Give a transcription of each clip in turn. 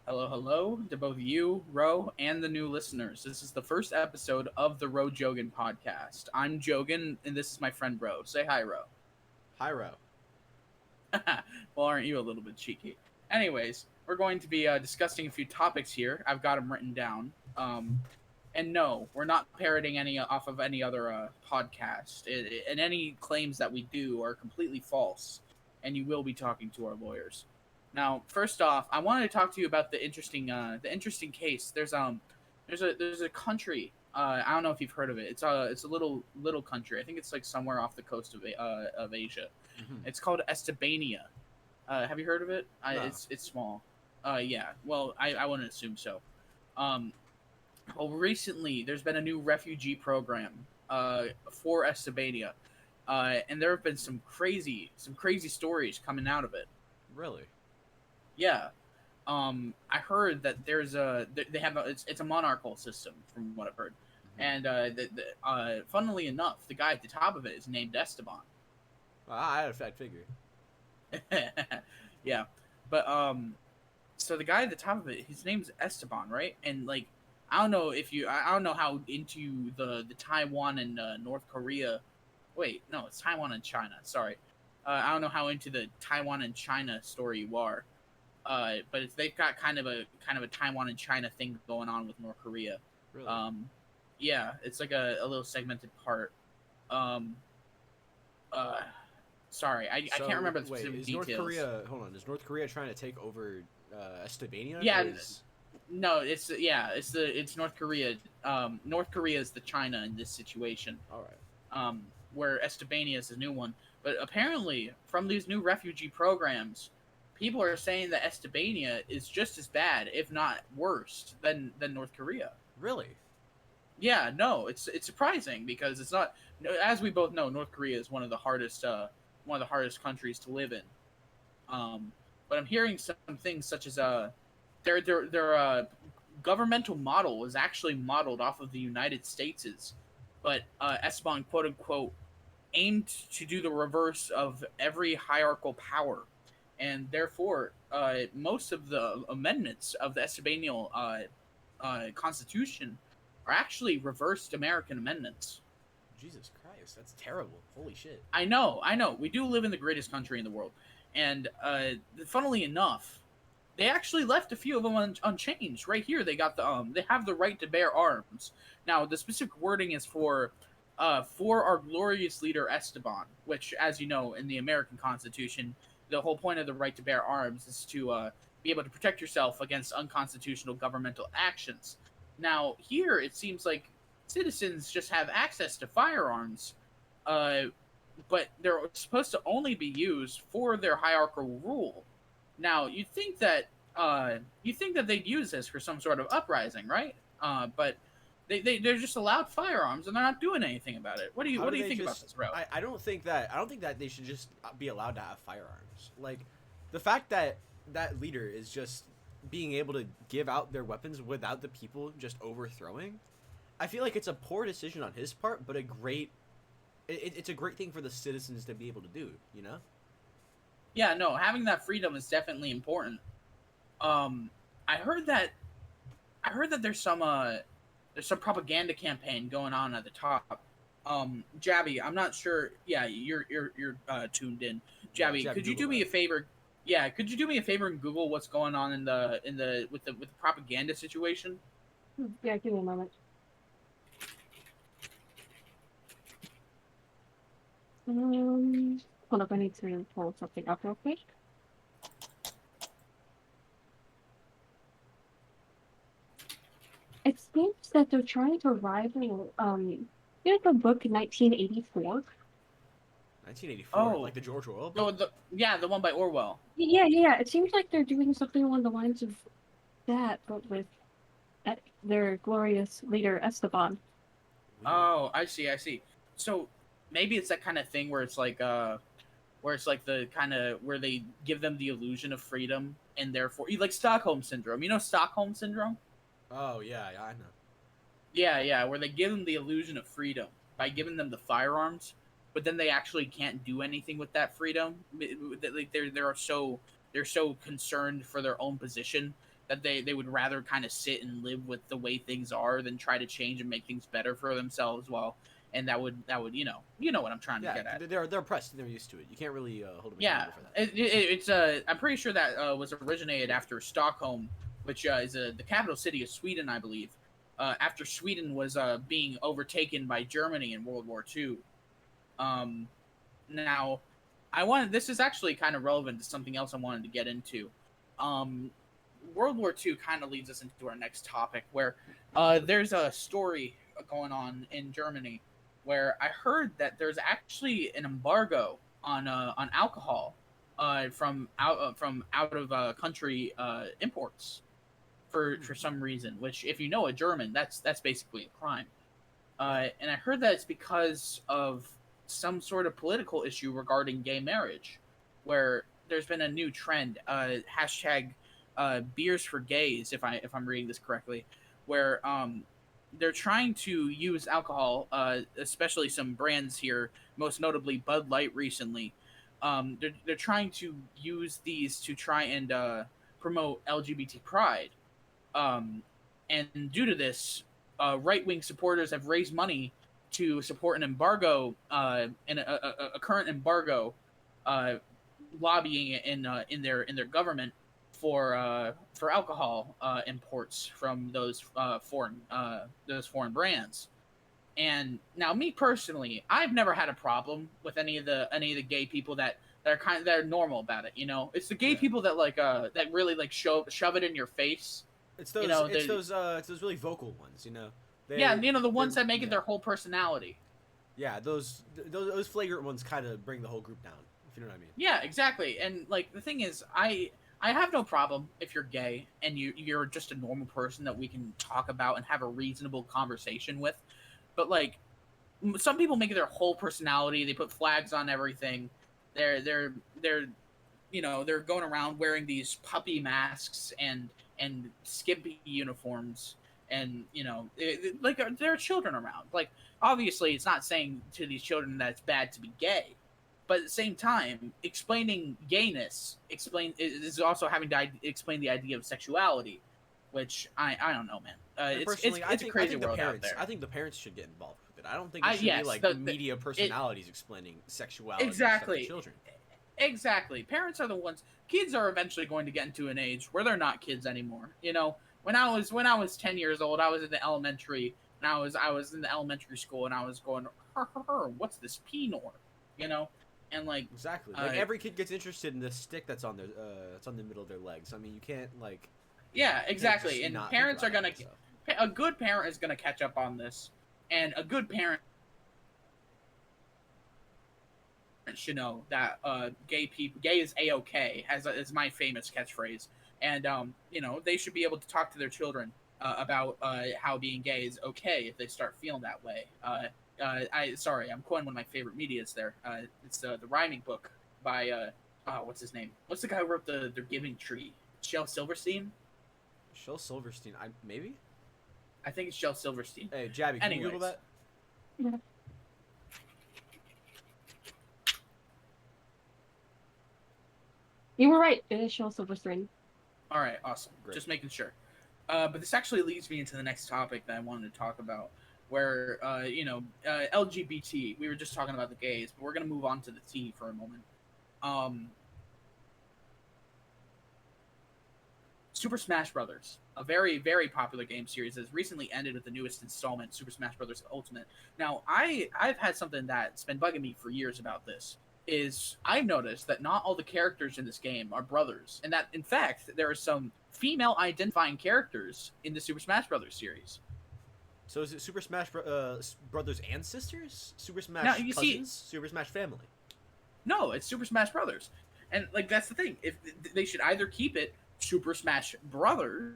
Hello, hello to both you, Ro, and the new listeners. This is the first episode of the Roe Jogan podcast. I'm Jogan, and this is my friend Ro. Say hi, Ro. Hyro. Well, aren't you a little bit cheeky? Anyways, we're going to be discussing a few topics here. I've got them written down. And no, we're not parroting any off of any other podcast. And any claims that we do are completely false. And you will be talking to our lawyers. Now, first off, I wanted to talk to you about the interesting case. There's a country. I don't know if you've heard of it. It's a little country. I think it's like somewhere off the coast of Asia. Hmm. It's called Estebania. Have you heard of it? No. It's small. Yeah. Well, I wouldn't assume so. Um, well, recently there's been a new refugee program for Estebania, and there have been some crazy stories coming out of it. Really? Yeah. I heard that they have it's a monarchical system from what I've heard, Hmm. and funnily enough, the guy at the top of it is named Esteban. Well, I had a fact figure. Yeah, but so the guy at the top of it, his name's Esteban, right? And like, I don't know how into the Taiwan and North Korea. Wait, no, it's Taiwan and China. Sorry, I don't know how into the Taiwan and China story you are. But they've got kind of a Taiwan and China thing going on with North Korea. Really? Um, yeah, it's like a little segmented part. Um, uh, sorry, I can't So remember the wait, specific is North details. Korea? Hold on. Is North Korea trying to take over Estebania? Yeah, Or is no, it's North Korea. North Korea is the China in this situation. all right? Where Estebania is the new one. But apparently, from these new refugee programs, people are saying that Estebania is just as bad, if not worse, than North Korea. Really? Yeah, no, it's surprising because it's not. As we both know, North Korea is one of the hardest countries to live in. But I'm hearing some things such as their governmental model was actually modeled off of the United States's, but Esteban quote unquote aimed to do the reverse of every hierarchical power, and therefore most of the amendments of the Estebanian Constitution are actually reversed American amendments. Jesus Christ, that's terrible. Holy shit. I know. We do live in the greatest country in the world, and funnily enough, they actually left a few of them unchanged. Right here, they have the right to bear arms. Now, the specific wording is for our glorious leader Esteban, which, as you know, in the American Constitution, the whole point of the right to bear arms is to be able to protect yourself against unconstitutional governmental actions. Now, here it seems like citizens just have access to firearms, uh, but they're supposed to only be used for their hierarchical rule. Now, you think that they'd use this for some sort of uprising, right? But they're just allowed firearms and they're not doing anything about it. What do you How what do do you they think about just? this, bro? I don't think that they should just be allowed to have firearms. Like, the fact that that leader is just being able to give out their weapons without the people just overthrowing. I feel like it's a poor decision on his part, but a great it's a great thing for the citizens to be able to do. You know? Yeah, no, having that freedom is definitely important. Um, I heard that there's some propaganda campaign going on at the top. Jabby, I'm not sure. Yeah, you're tuned in. Yeah, Jabby, Jab, could you Google do me that. a favor? Yeah, could you do me a favor and Google what's going on with the propaganda situation? Yeah, give me a moment. Hold up, I need to pull something up real quick. It seems that they're trying to rival, the book 1984? 1984, like Oh, the George Orwell book. the one by Orwell. Yeah. It seems like they're doing something along the lines of that, but with their glorious leader Esteban. Weird. Oh, I see. So maybe it's that kind of thing where it's like the kind of where they give them the illusion of freedom and therefore like Stockholm syndrome. You know Stockholm syndrome? Oh yeah, yeah, I know. Yeah, where they give them the illusion of freedom by giving them the firearms, but then they actually can't do anything with that freedom. Like they're so concerned for their own position that they would rather kind of sit and live with the way things are than try to change and make things better for themselves. Well, and that would you know what I'm trying to Yeah, get at. they're oppressed and they're used to it. You can't really hold them Yeah, accountable for that. it's I'm pretty sure that was originated after Stockholm, which is the capital city of Sweden, I believe. After Sweden was being overtaken by Germany in World War II. Um, Now, this is actually kind of relevant to something else I wanted to get into. Um, World War II kind of leads us into our next topic, where there's a story going on in Germany where I heard that there's actually an embargo on alcohol from out of country imports for some reason. Which, if you know a German, that's basically a crime. And I heard that it's because of some sort of political issue regarding gay marriage, where there's been a new trend, hashtag beers for gays, if I'm reading this correctly, where they're trying to use alcohol, especially some brands here, most notably Bud Light recently. They're trying to use these to try and promote LGBT pride. Um, and due to this, right wing supporters have raised money to support an embargo, and a current embargo, uh, lobbying in their government for alcohol imports from those foreign brands. And now, me personally, I've never had a problem with any of the gay people that are normal about it. It's the gay Yeah. people that that really like shove it in your face. It's You those know, it's they those it's those really vocal ones, you know. Yeah, the They're ones that make it yeah. their whole personality. Yeah, those flagrant ones kind of bring the whole group down, if you know what I mean. Yeah, exactly. And like the thing is, I have no problem if you're gay and you're just a normal person that we can talk about and have a reasonable conversation with. But like some people make it their whole personality. They put flags on everything. They're they're going around wearing these puppy masks and skimpy uniforms, and like there are children around. Like obviously it's not saying to these children that it's bad to be gay, but at the same time explaining gayness explain is also having to explain the idea of sexuality, which I don't know, man. And it's it's personally, it's a I crazy think the world out parents there. I think the parents should get involved with it. I don't think it I should be Yes, like media it personalities explaining sexuality and stuff to exactly. children. Exactly. Parents are the ones. Kids are eventually going to get into an age where they're not kids anymore. When I was 10 years old, I was in the elementary, and I was in the elementary school, and I was going, what's this Pinor? You know, and like, Exactly. Like uh, every kid gets interested in the stick that's on the middle of their legs. I mean, you can't like yeah, you can't just exactly. And not think parents about are that gonna, kind of stuff. a good parent is gonna catch up on this, and a good parent should know that gay is a-okay, as my famous catchphrase, and they should be able to talk to their children about how being gay is okay if they start feeling that way. I'm quoting one of my favorite medias there. It's the rhyming book by what's his name? What's the guy who wrote the Giving Tree? Shel Silverstein. Shel Silverstein, I maybe. I think it's Shel Silverstein. Hey, Jabby, can you Google Anyways, that? Yeah. You were right. It is Shel Silverstein. all right, awesome. Great. Just making sure. But this actually leads me into the next topic that I wanted to talk about, where LGBT. We were just talking about the gays, but we're gonna move on to the T for a moment. Um, Super Smash Brothers, a very very popular game series, has recently ended with the newest installment, Super Smash Brothers Ultimate. Now, I've had something that's been bugging me for years about this. Is I've noticed that not all the characters in this game are brothers, and that in fact there are some female identifying characters in the Super Smash Brothers series. So is it Super Smash Brothers and sisters? Super Smash Now you cousins? see, Super Smash family? no, it's Super Smash Brothers, and like that's the thing. If they should either keep it Super Smash Brothers,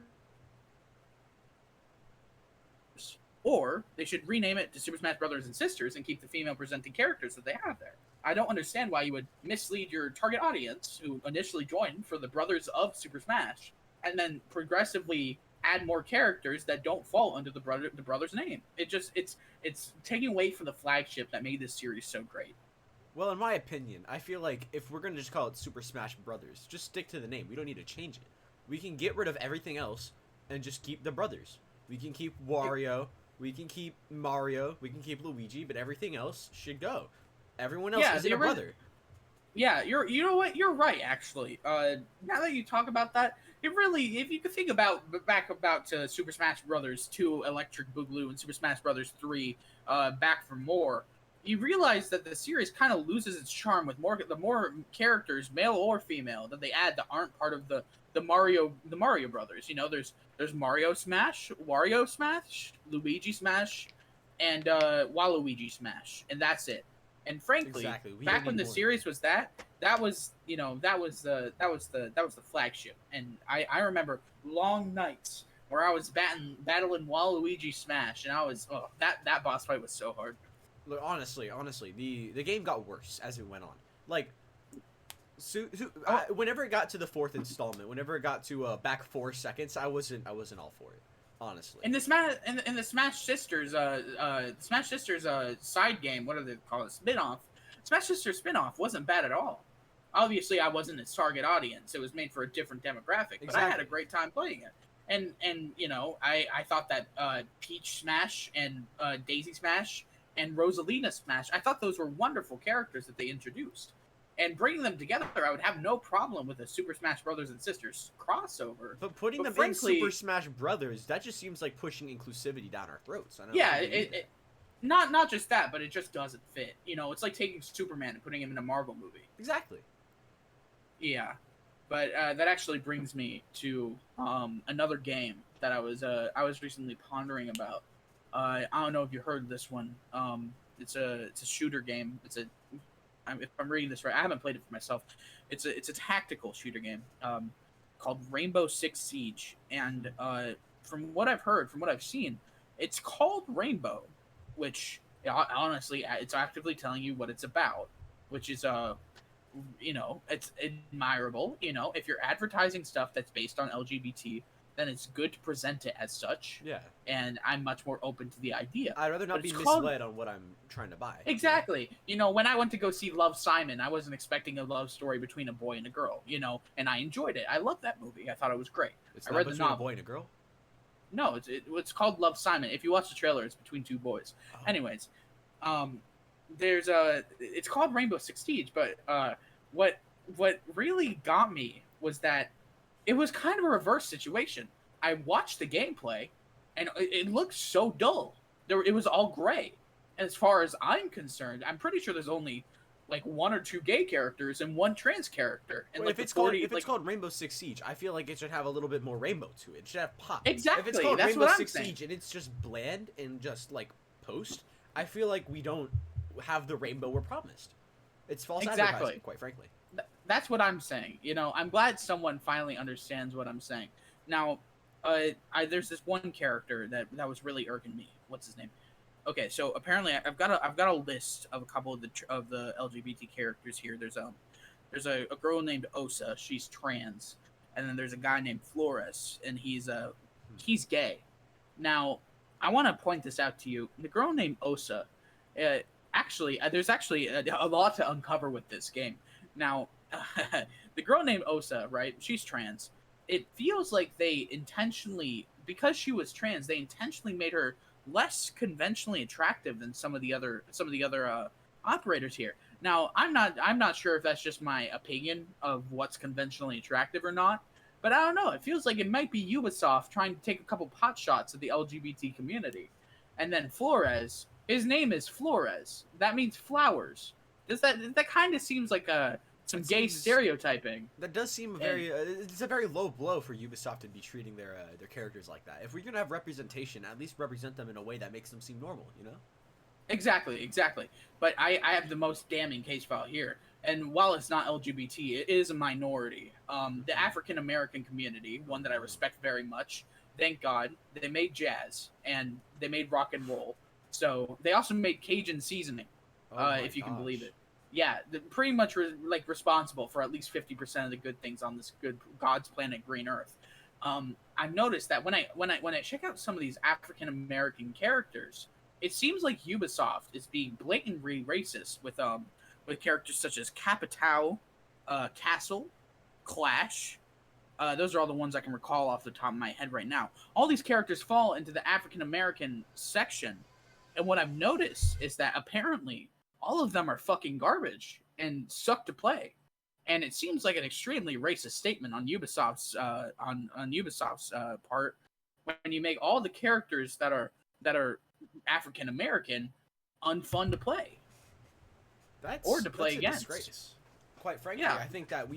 or they should rename it to Super Smash Brothers and Sisters and keep the female presenting characters that they have there. I don't understand why you would mislead your target audience who initially joined for the Brothers of Super Smash and then progressively add more characters that don't fall under the brother's name. It's taking away from the flagship that made this series so great. Well, in my opinion, I feel like if we're gonna just call it Super Smash Brothers, just stick to the name. We don't need to change it. We can get rid of everything else and just keep the brothers. We can keep Wario, we can keep Mario, we can keep Luigi, but everything else should go. Everyone else Yeah, isn't a brother. Yeah, you know what? You're right, actually. Now that you talk about that, it really, if you could think about back about to Super Smash Brothers 2, Electric Boogaloo, and Super Smash Brothers 3, Back for More, you realize that the series kind of loses its charm with the more characters, male or female, that they add that aren't part of the Mario Brothers. You know, there's Mario Smash, Wario Smash, Luigi Smash, and Waluigi Smash, and that's it. And frankly, Exactly. We don't back when need the more. series was that was the flagship. And I remember long nights where I was battling Waluigi Smash, and I was that boss fight was so hard. Look, honestly, the game got worse as it went on. Like, whenever it got to the fourth installment, whenever it got to back 4 seconds, I wasn't all for it, honestly. In the Smash Sisters side game, what do they call it? Spin-off. Smash Sisters spin-off wasn't bad at all. Obviously, I wasn't its target audience. It was made for a different demographic, but I had a great time playing it. And you know, I thought that Peach Smash and Daisy Smash and Rosalina Smash, I thought those were wonderful characters that they introduced. And bringing them together, I would have no problem with a Super Smash Brothers and Sisters crossover. But putting them frankly, in Super Smash Brothers, that just seems like pushing inclusivity down our throats. I don't yeah, know. not just that, but it just doesn't fit. You know, it's like taking Superman and putting him in a Marvel movie. Exactly. Yeah, but that actually brings me to another game that I was recently pondering about. I don't know if you heard this one. It's a shooter game. If I'm reading this right, I haven't played it for myself. It's a tactical shooter game called Rainbow Six Siege, and from what I've heard, from what I've seen, it's called Rainbow, which honestly, it's actively telling you what it's about, which is you know, it's admirable. You know, if you're advertising stuff that's based on LGBT, then it's good to present it as such. Yeah. And I'm much more open to the idea. I'd rather not But be it's misled on what I'm trying to buy. Exactly. You know, when I went to go see Love, Simon, I wasn't expecting a love story between a boy and a girl, you know, and I enjoyed it. I loved that movie. I thought it was great. It's I not read the between a novel. boy and a girl? No, it's called Love, Simon. If you watch the trailer, it's between two boys. Oh. Anyways, it's called Rainbow Six Siege, but what really got me was that it was kind of a reverse situation. I watched the gameplay, and it looked so dull. It was all gray. As far as I'm concerned, I'm pretty sure there's only like 1 or 2 gay characters and 1 trans character. And Well, like if it's called Rainbow Six Siege, I feel like it should have a little bit more rainbow to it. It should have pop. Exactly. If it's called That's Rainbow what I'm Six saying. Siege and it's just bland and just like post, I feel like we don't have the rainbow we're promised. It's false advertising, quite frankly. That's what I'm saying. You know, I'm glad someone finally understands what I'm saying. Now, there's this one character that was really irking me. What's his name? Okay, so apparently I've got a list of a couple of the LGBT characters here. There's a girl named Osa. She's trans, and then there's a guy named Flores, and he's gay. Now, I want to point this out to you. The girl named Osa, there's actually a lot to uncover with this game. Now, the girl named Osa, right? She's trans. It feels like they intentionally, because she was trans, they intentionally made her less conventionally attractive than some of the other operators here. Now, I'm not sure if that's just my opinion of what's conventionally attractive or not, but I don't know. It feels like it might be Ubisoft trying to take a couple pot shots at the LGBT community. And then Flores, his name is Flores. That means flowers. That kind of seems like some gay stereotyping. That does seem it's a very low blow for Ubisoft to be treating their characters like that. If we're gonna have representation, at least represent them in a way that makes them seem normal, you know? Exactly. But I have the most damning case file here, and while it's not LGBT, it is a minority. The African American community, one that I respect very much. Thank God they made jazz and they made rock and roll. So they also made Cajun seasoning, if you can believe it. Yeah, they're pretty much responsible for at least 50% of the good things on this good God's planet Green Earth. I've noticed that when I check out some of these African American characters, it seems like Ubisoft is being blatantly racist with characters such as Capitao, Castle, Clash, Those are all the ones I can recall off the top of my head right now. All these characters fall into the African American section, and what I've noticed is that apparently all of them are fucking garbage and suck to play. And it seems like an extremely racist statement on Ubisoft's part when you make all the characters that are African American unfun to play or to play that's a against. disgrace. Quite frankly, Yeah. I think that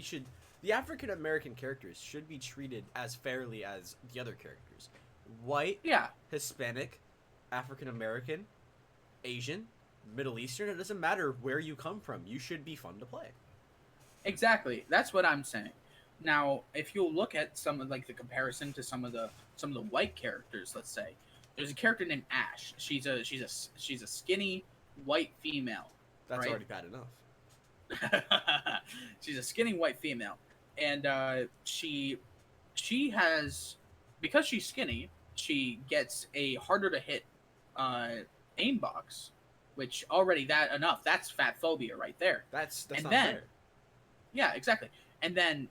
the African American characters should be treated as fairly as the other characters. White, Yeah, Hispanic, African American, Asian, Middle Eastern, it doesn't matter where you come from. You should be fun to play. exactly. That's what I'm saying. Now, if you look at some of like the comparison to some of the white characters, let's say there's a character named Ash. She's a skinny white female. That's Right. already bad enough. She's a skinny white female, and she has, because she's skinny, she gets a harder to hit aim box, which already that's fat phobia right there. That's And not then- fair. Yeah, exactly. And then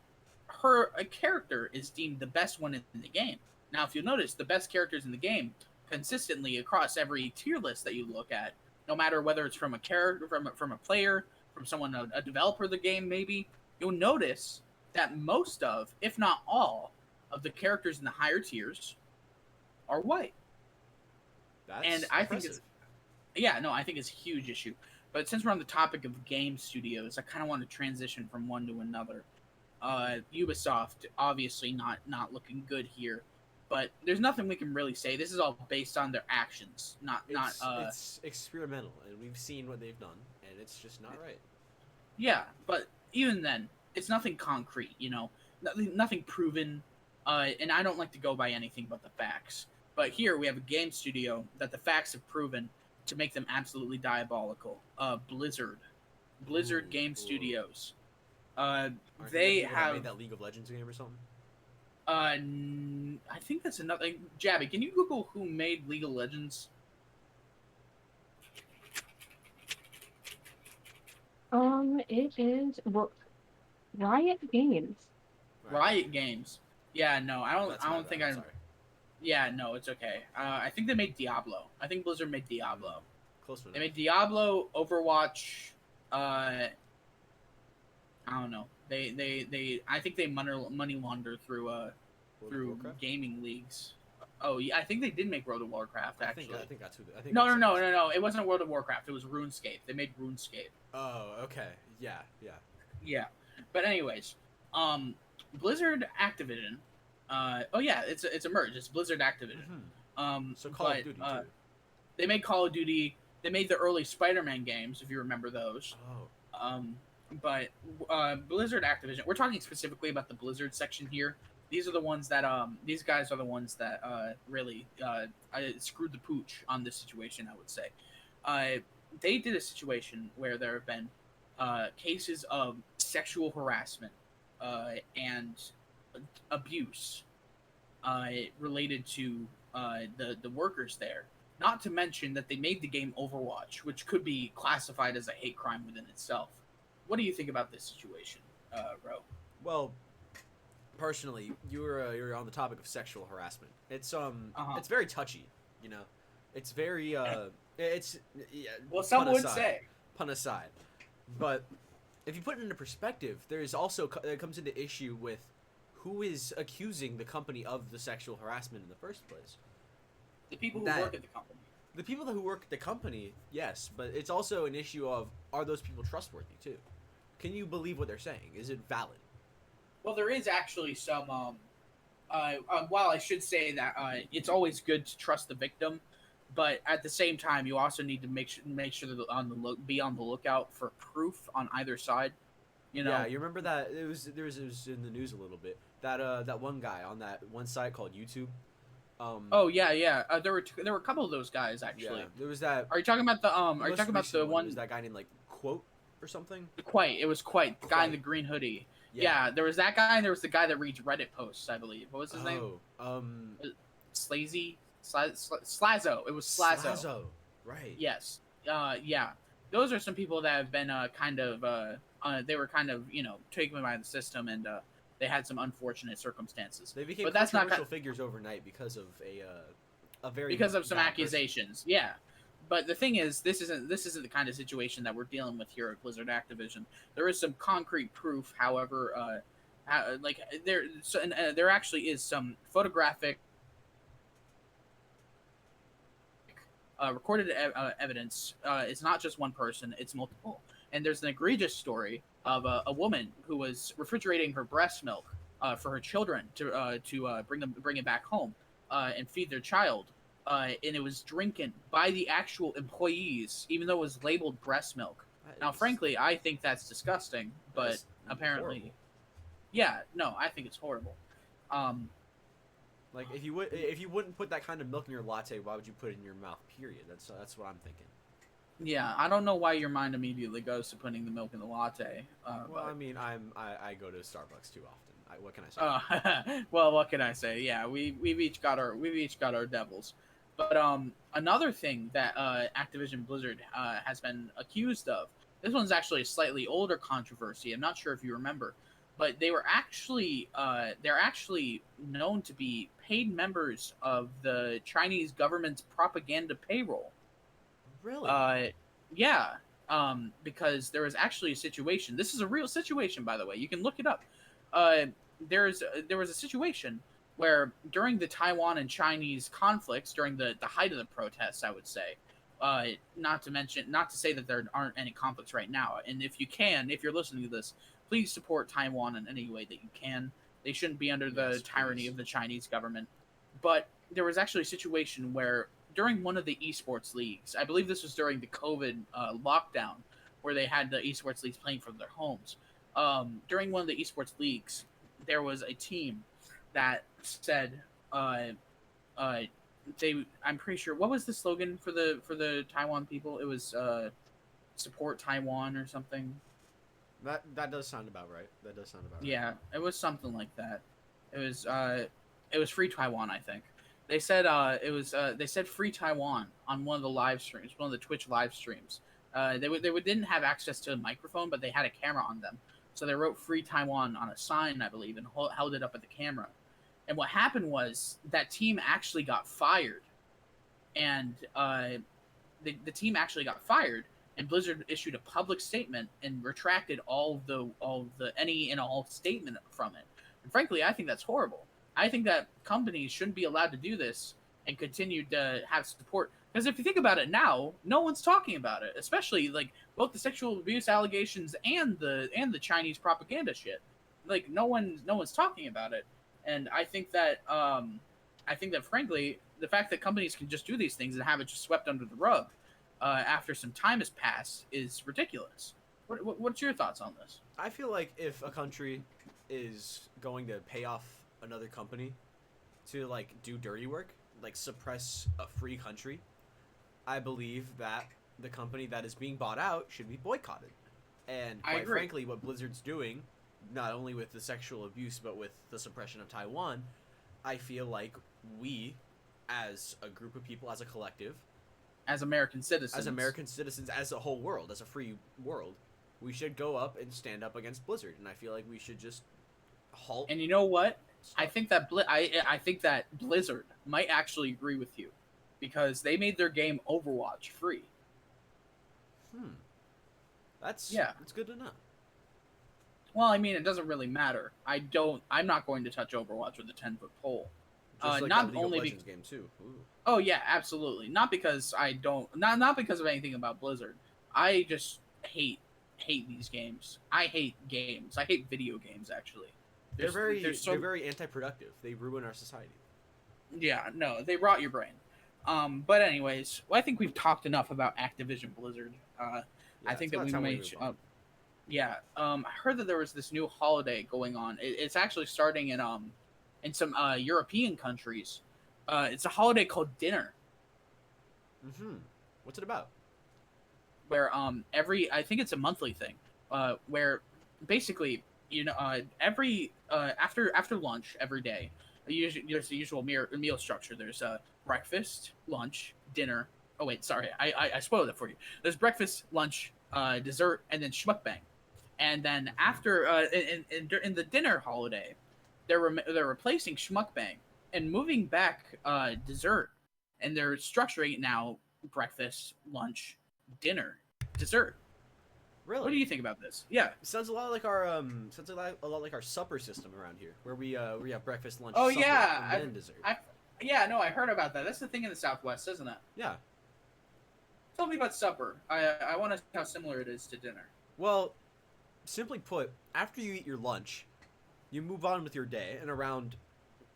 her character is deemed the best one in the game. Now, if you notice, the best characters in the game consistently across every tier list that you look at, no matter whether it's from a character, from a player, from someone, a developer of the game, maybe, you'll notice that most of, if not all, of the characters in the higher tiers are white. That's And I think impressive. I think it's a huge issue. But since we're on the topic of game studios, I kind of want to transition from one to another. Ubisoft, obviously not looking good here, but there's nothing we can really say. This is all based on their actions, not. It's experimental, and we've seen what they've done, and it's just not right. Yeah, but even then, it's nothing concrete. Nothing proven. And I don't like to go by anything but the facts. But here we have a game studio that the facts have proven to make them absolutely diabolical. Blizzard Ooh, Game ooh. Studios. Aren't They the people that have. made that League of Legends game or something. I think that's another. Jabby, can you Google who made League of Legends? It is Riot Games. Riot Games. Yeah, no, I don't. That's I my don't bad, think I'm I. sorry. Yeah, no, it's okay. I think they made Diablo. I think Blizzard made Diablo. Close enough. They made Diablo, Overwatch. I don't know. They. I think they money launder through World of Warcraft? gaming leagues. Oh yeah, I think they did make World of Warcraft actually. I think that's who. I think No, that's no, who no, it is. no, no. It wasn't World of Warcraft. It was RuneScape. They made RuneScape. Oh, okay. Yeah, yeah. Yeah, but anyways, Blizzard Activision. Oh yeah, it's a merge. It's Blizzard Activision. So Call of Duty too. They made Call of Duty. They made the early Spider-Man games, if you remember those. Oh. But Blizzard Activision. We're talking specifically about the Blizzard section here. These are the ones that these guys are the ones that really screwed the pooch on this situation, I would say. They did a situation where there have been cases of sexual harassment and abuse related to the workers there. Not to mention that they made the game Overwatch, which could be classified as a hate crime within itself. What do you think about this situation, Ro? Well, personally, you're on the topic of sexual harassment. It's Uh-huh. it's very touchy, you know. It's very it's yeah, Well, some pun would aside, say. pun aside, but if you put it into perspective, there's also it comes into issue with who is accusing the company of the sexual harassment in the first place. The people who That- work at the company. The people who work at the company, yes, but it's also an issue of, are those people trustworthy too? Can you believe what they're saying? Is it valid? Well, there is actually some. While I should say that it's always good to trust the victim, but at the same time, you also need to make sure that be on the lookout for proof on either side. You know. Yeah, you remember that it was in the news a little bit. That one guy on that one site called YouTube. Oh yeah. There were a couple of those guys actually. Yeah, there was that. Are you talking about the Are you most talking about the recent one? Was that guy named like Quote or something? Quite. It was Quite the guy in the Quite. green hoodie. Yeah. There was that guy, and there was the guy that reads Reddit posts. I believe. What was his name? Slazy. Slazo. It was Slazo. Right. Yes. Yeah. Those are some people that have been kind of they were kind of taken by the system and they had some unfortunate circumstances. They became But that's not controversial figures overnight because of a very because of some bad person. accusations. Yeah. But the thing is, this isn't the kind of situation that we're dealing with here at Blizzard Activision. There is some concrete proof, however, like there actually is some photographic recorded evidence. It's not just one person; it's multiple. And there's an egregious story of a woman who was refrigerating her breast milk for her children to bring it back home and feed their child. And it was drinking by the actual employees, even though it was labeled breast milk. Now, frankly, I think that's disgusting, but apparently, horrible. yeah, no, I think it's horrible. Um, Like if you wouldn't put that kind of milk in your latte, why would you put it in your mouth? Period. That's what I'm thinking. yeah, I don't know why your mind immediately goes to putting the milk in the latte. Well, I mean, I go to Starbucks too often. What can I say? Well, what can I say? Yeah, we've each got our devils. But another thing that Activision Blizzard has been accused of. This one's actually a slightly older controversy. I'm not sure if you remember, but they're actually known to be paid members of the Chinese government's propaganda payroll. Really? Yeah. Because there was actually a situation. This is a real situation, by the way. You can look it up. Uh, there was a situation where during the Taiwan and Chinese conflicts, during the height of the protests, I would say, not to say that there aren't any conflicts right now. And if you're listening to this, please support Taiwan in any way that you can. They shouldn't be under the tyranny of the Chinese government. But there was actually a situation where during one of the esports leagues, I believe this was during the COVID lockdown, where they had the esports leagues playing from their homes. During one of the esports leagues, there was a team that said, I'm pretty sure, what was the slogan for the Taiwan people? It was support Taiwan or something. That does sound about right. That does sound about right. Yeah, it was something like that. It was free Taiwan, I think. They said free Taiwan on one of the live streams, one of the Twitch live streams. They didn't have access to a microphone, but they had a camera on them. So they wrote free Taiwan on a sign, I believe, and held it up at the camera. And what happened was that team actually got fired, and the team actually got fired. And Blizzard issued a public statement and retracted all the any and all statement from it. And frankly, I think that's horrible. I think that companies shouldn't be allowed to do this and continue to have support. Because if you think about it now, no one's talking about it, especially like both the sexual abuse allegations and the Chinese propaganda shit. Like no one's talking about it, and I think that frankly, the fact that companies can just do these things and have it just swept under the rug after some time has passed is ridiculous. What's your thoughts on this? I feel like if a country is going to pay off another company to like do dirty work, like suppress a free country, I believe that the company that is being bought out should be boycotted. And quite frankly, what Blizzard's doing, not only with the sexual abuse but with the suppression of Taiwan, I feel like we, as a group of people, as a collective, as American citizens, as a whole world, as a free world, we should go up and stand up against Blizzard. And I feel like we should just halt. And you know what? Stuff. I think that Blizzard might actually agree with you, because they made their game Overwatch free. That's good to know. Well, I mean, it doesn't really matter. I'm not going to touch Overwatch with a 10-foot pole. Just like not that League only of Legends game too. Ooh. Oh yeah, absolutely. Not because I don't. Not because of anything about Blizzard. I just hate these games. I hate games. I hate video games. Actually, they're very anti-productive. They ruin our society. Yeah, no, they rot your brain. But anyways, well, I think we've talked enough about Activision Blizzard. I think that we might. I heard that there was this new holiday going on. It's actually starting in some European countries. It's a holiday called Dinner. What's it about? Where I think it's a monthly thing. Where basically, every after lunch every day, there's the usual meal structure. There's breakfast, lunch, dinner. Oh wait, sorry, I spoiled it for you. There's breakfast, lunch, dessert, and then schmuckbang. And then after in the dinner holiday, they're replacing schmuckbang and moving back dessert, and they're structuring it now: breakfast, lunch, dinner, dessert. What do Really? you think about this? Yeah. Sounds a lot like a lot like our supper system around here, where we have breakfast, lunch, Oh supper, yeah, and then dessert. yeah, no, I heard about that. That's the thing in the Southwest, isn't it? Yeah. Tell me about supper. I want to see how similar it is to dinner. Well, simply put, after you eat your lunch, you move on with your day, and around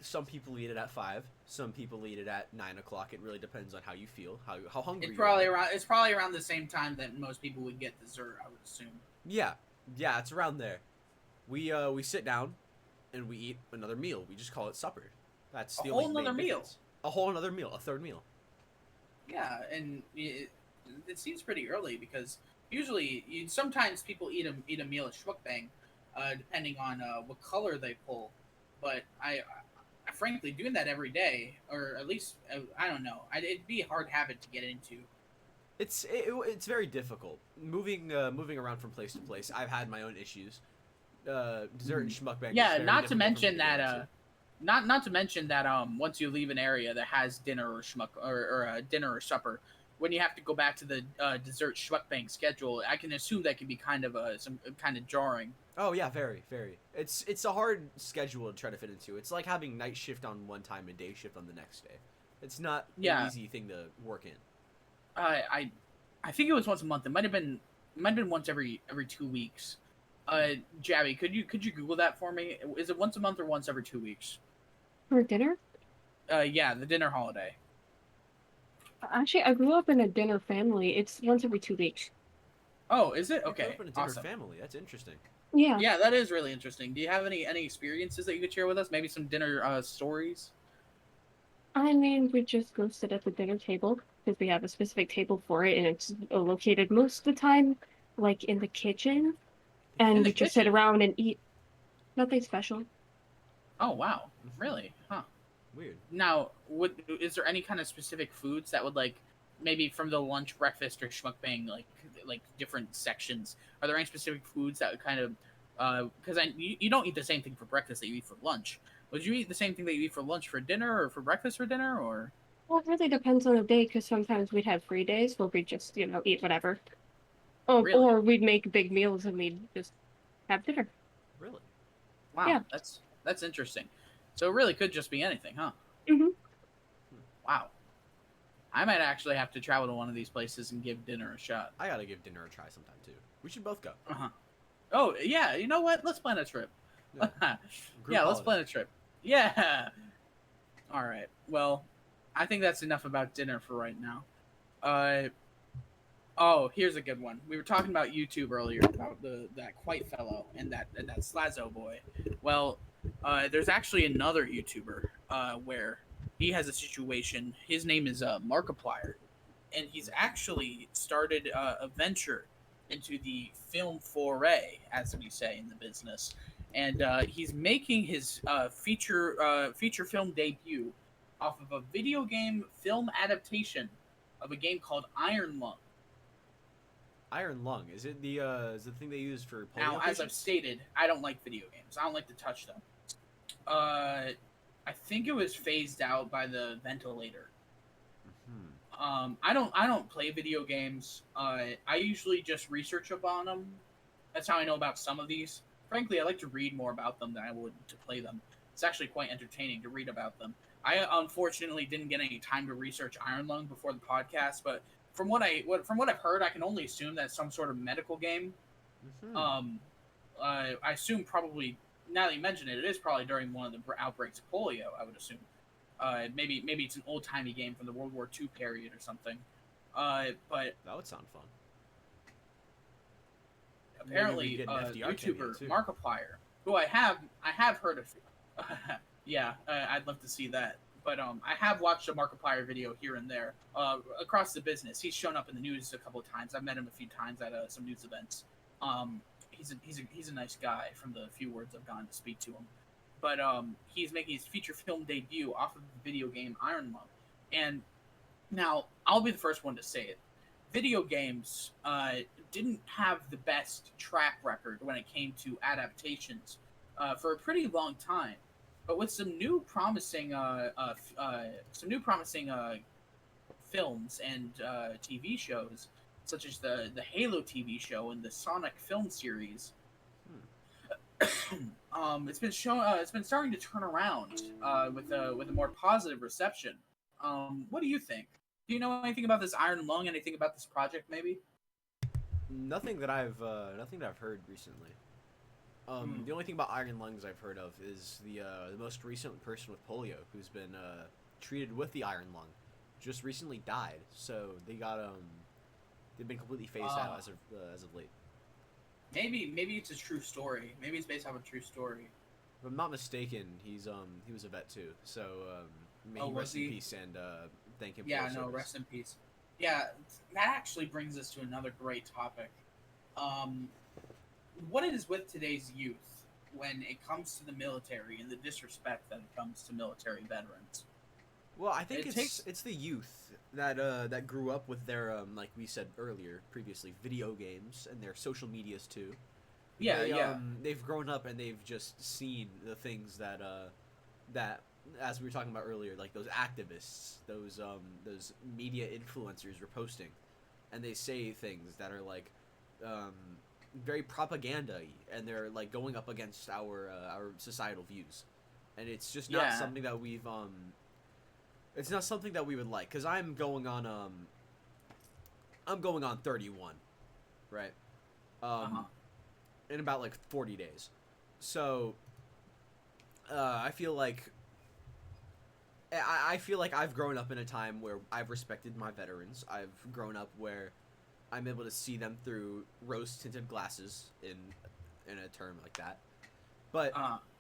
some people eat it at 5, some people eat it at 9 o'clock. It really depends on how you feel, how hungry It's you are. probably around the same time that most people would get dessert, I would assume. Yeah, yeah, it's around there. We sit down and we eat another meal. We just call it supper. That's A the whole only nother main meal. difference. A whole another meal, a third meal. Yeah, and it seems pretty early because usually sometimes people eat a meal at Schmuckbang, depending on what color they pull. But I frankly doing that every day, or at least I don't know, it'd be a hard habit to get into. It's very difficult moving around from place to place. I've had my own issues. Dessert and schmuckbang is Yeah, very not to difficult for me mention to get that into. not to mention that once you leave an area that has dinner or schmuck or dinner or supper, when you have to go back to the dessert schmuckbang schedule, I can assume that can be kind of some kind of jarring. Oh yeah, very, very. It's a hard schedule to try to fit into. It's like having night shift on one time and day shift on the next day. It's not an Yeah, easy thing to work in. I I think it was once a month. It might have been once every 2 weeks. Jabby, could you Google that for me? Is it once a month or once every 2 weeks? For dinner? Yeah, the dinner holiday. Actually, I grew up in a dinner family. It's once every 2 weeks. Oh, is it? You grew Okay, up in a dinner awesome. family. That's interesting. Yeah. Yeah, that is really interesting. Do you have any experiences that you could share with us? Maybe some dinner stories? I mean, we just go sit at the dinner table because we have a specific table for it, and it's located most of the time, like in the kitchen, In and the we just sit kitchen? around and eat. Nothing special. Oh, wow. Hmm. Really? Huh. Weird. Now, is there any kind of specific foods that would like maybe from the lunch, breakfast, or schmuckbang like different sections? Are there any specific foods that would kind of because you don't eat the same thing for breakfast that you eat for lunch? Would you eat the same thing that you eat for lunch for dinner or for breakfast for dinner or Well, it really depends on the day because sometimes we'd have free days where we just, eat whatever. really? Or we'd make big meals and we'd just have dinner. Really? Wow, Yeah. that's interesting. So it really could just be anything, huh? Hmm. Wow. I might actually have to travel to one of these places and give dinner a shot. I gotta give dinner a try sometime too. We should both go. Uh huh. Oh yeah, you know what? Let's plan a trip. Yeah. Group Yeah, let's holiday. plan a trip. Yeah. All right. Well, I think that's enough about dinner for right now. Uh oh, here's a good one. We were talking about YouTube earlier about that white fellow and that Slazo boy. Well, there's actually another YouTuber where he has a situation. His name is Markiplier, and he's actually started a venture into the film foray, as we say in the business, and he's making his feature film debut off of a video game film adaptation of a game called Iron Lung. Iron lung. Is it the thing they use for Now, polio as I've patients? stated, I don't like video games. I don't like to touch them. I think it was phased out by the ventilator. Hmm. I don't play video games. I usually just research up on them. That's how I know about some of these. Frankly, I like to read more about them than I would to play them. It's actually quite entertaining to read about them. I unfortunately didn't get any time to research Iron Lung before the podcast, but from what I've heard, I can only assume that's some sort of medical game. Hmm. Um, I assume probably now that you mention it, it is probably during one of the outbreaks of polio. I would assume. Maybe it's an old timey game from the World War II period or something. But That would sound fun. Maybe we apparently, get an FDR cameo YouTuber too. Markiplier, who I have heard of. Yeah, I'd love to see that. But I have watched a Markiplier video here and there across the business. He's shown up in the news a couple of times. I've met him a few times at some news events. He's a nice guy from the few words I've gotten to speak to him. But he's making his feature film debut off of the video game Iron Lung. And now I'll be the first one to say it. Video games didn't have the best track record when it came to adaptations for a pretty long time. But with some new promising films and TV shows, such as the Halo TV show and the Sonic film series, it's been starting to turn around with a more positive reception. What do you think? Do you know anything about this Iron Lung? Anything about this project, maybe? Nothing that I've heard recently. The only thing about iron lungs I've heard of is the most recent person with polio who's been treated with the iron lung, just recently died. So they've been completely phased out as of late. Maybe it's a true story. Maybe it's based off a true story. If I'm not mistaken, he was a vet too. So may he rest in peace and thank him. Yeah, for no, service. rest in peace. Yeah, that actually brings us to another great topic. What it is with today's youth when it comes to the military and the disrespect that it comes to military veterans. Well, I think It it's the youth that that grew up with their like we said earlier previously, video games and their social medias too. Yeah. They've grown up and they've just seen the things that that as we were talking about earlier, like those activists, those media influencers were posting, and they say things that are like very propaganda-y, and they're like going up against our societal views, and it's just not Yeah. something that we've it's not something that we would like, because I'm going on 31, right? In about like 40 days. So I feel like I've grown up in a time where I've respected my veterans. I've grown up where I'm able to see them through rose-tinted glasses, in a term like that. But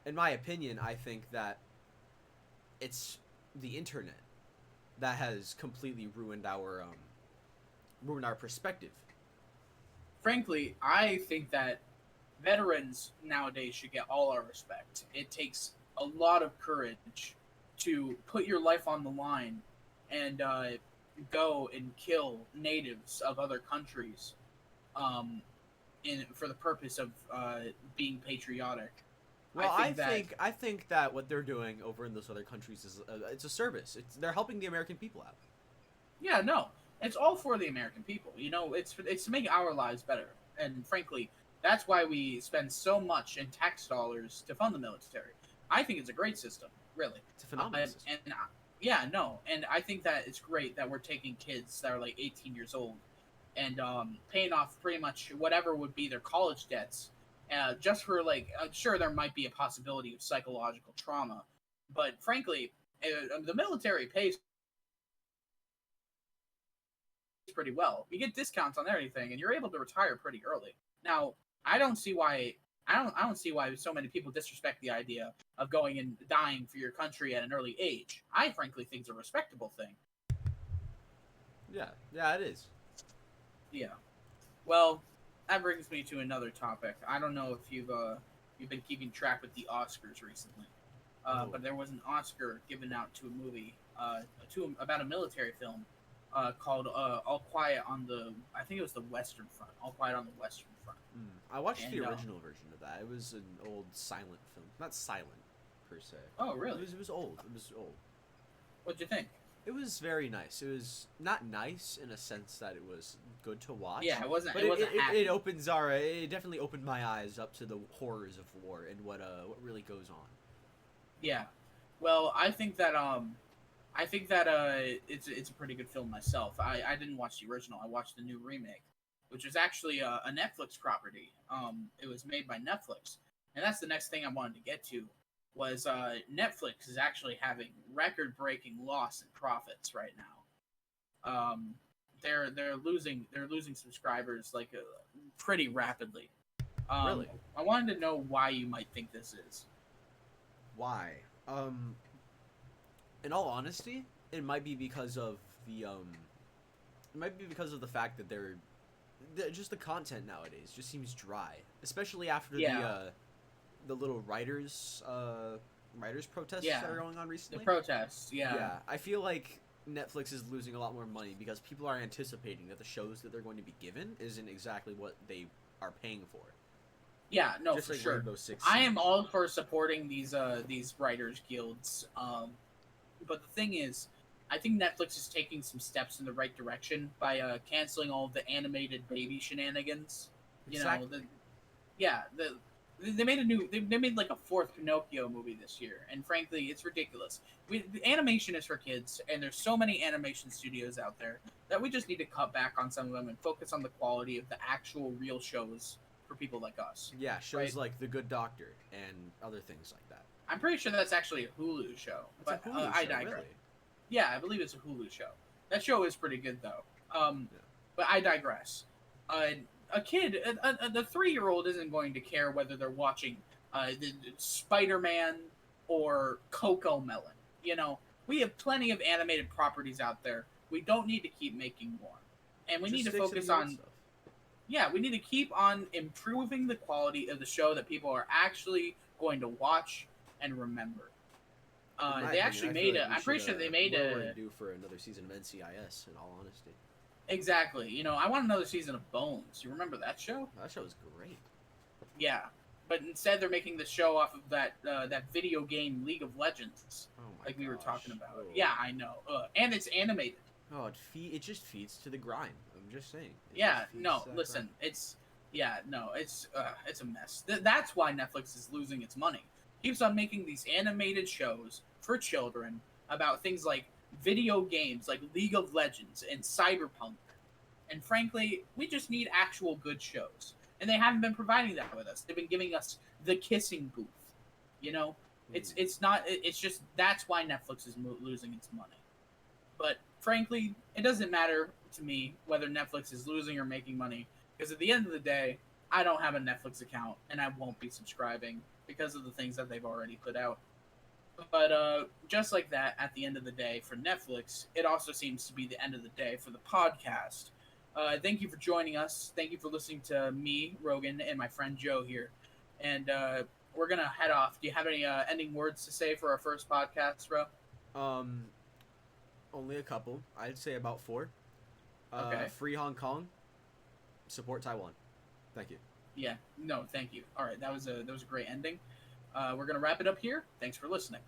in my opinion, I think that it's the internet that has completely ruined our perspective. Frankly, I think that veterans nowadays should get all our respect. It takes a lot of courage to put your life on the line and go and kill natives of other countries for the purpose of being patriotic. Well, I I think that what they're doing over in those other countries is it's a service. They're helping the American people out. Yeah, no, it's all for the American people. You know, it's to make our lives better. And frankly, that's why we spend so much in tax dollars to fund the military. I think it's a great system, really. It's a phenomenal system. Yeah, no, and I think that it's great that we're taking kids that are like 18 years old and paying off pretty much whatever would be their college debts, just for like, sure there might be a possibility of psychological trauma, but frankly, the military pays pretty well. You get discounts on everything, and you're able to retire pretty early. Now, I don't see why. I don't see why so many people disrespect the idea of going and dying for your country at an early age. I frankly think it's a respectable thing. Yeah, it is. Yeah. Well, that brings me to another topic. I don't know if you've been keeping track with the Oscars recently, but there was an Oscar given out to a movie about a military film called All Quiet on the, I think it was the Western Front. All Quiet on the Western Front. I watched the original version of that. It was an old silent film. Not silent, per se. Oh, really? It was old. It was old. What'd you think? It was very nice. It was not nice in a sense that it was good to watch. Yeah, it wasn't. But It wasn't. it definitely opened my eyes up to the horrors of war and what really goes on. Yeah. Well, I think that it's a pretty good film myself. I didn't watch the original. I watched the new remake, which was actually a Netflix property. It was made by Netflix, and that's the next thing I wanted to get to. Was Netflix is actually having record-breaking loss in profits right now. They're losing subscribers like pretty rapidly. Really? I wanted to know why you might think this is. Why? In all honesty, it might be because of the fact that they're just the content nowadays just seems dry, especially after the little writers protests that are going on recently. The protests, yeah. Yeah, I feel like Netflix is losing a lot more money because people are anticipating that the shows that they're going to be given isn't exactly what they are paying for. Yeah, no, Just for like sure. Rainbow Six I am Siege. all for supporting these writers guilds. But the thing is, I think Netflix is taking some steps in the right direction by canceling all of the animated baby shenanigans. You know, Exactly. they made a new they made like a fourth Pinocchio movie this year, and frankly, it's ridiculous. The animation is for kids, and there's so many animation studios out there that we just need to cut back on some of them and focus on the quality of the actual real shows for people like us. Yeah, shows Right? like The Good Doctor and other things like that. I'm pretty sure that's actually a Hulu show, It's but a Hulu I show, digress. really. Yeah, I believe it's a Hulu show. That show is pretty good though. Yeah. But I digress. Uh, a kid, the 3-year-old isn't going to care whether they're watching Spider-Man or Coco Melon. You know, we have plenty of animated properties out there. We don't need to keep making more, and we Just need to stick focus the old on. stuff. Yeah, we need to keep on improving the quality of the show that people are actually going to watch and remember. In my They opinion, actually I feel made like a. we I'm pretty should, sure they made we're a. due for another season of NCIS. In all honesty, Exactly. You know, I want another season of Bones. You remember that show? that show was great. Yeah. But instead, they're making the show off of that video game League of Legends, Oh my like we were gosh. talking about. Oh. Yeah, I know. And it's animated. Oh, it just feeds to the grime. I'm just saying. It Yeah. just feeds No. to that Listen. grime. It's. Yeah. No. It's a mess. That's why Netflix is losing its money. Keeps on making these animated shows for children about things like video games, like League of Legends and Cyberpunk. And frankly, we just need actual good shows. And they haven't been providing that with us. They've been giving us the kissing booth. You know, it's not. It's just that's why Netflix is losing its money. But frankly, it doesn't matter to me whether Netflix is losing or making money because at the end of the day, I don't have a Netflix account and I won't be subscribing because of the things that they've already put out. But just like that, at the end of the day, for Netflix, it also seems to be the end of the day for the podcast. Thank you for joining us. Thank you for listening to me, Rogan, and my friend Joe here. And we're going to head off. Do you have any ending words to say for our first podcast, bro? Only a couple. I'd say about 4. Okay. Free Hong Kong. Support Taiwan. Thank you. Yeah. No, thank you. All right. That was a great ending. We're going to wrap it up here. Thanks for listening.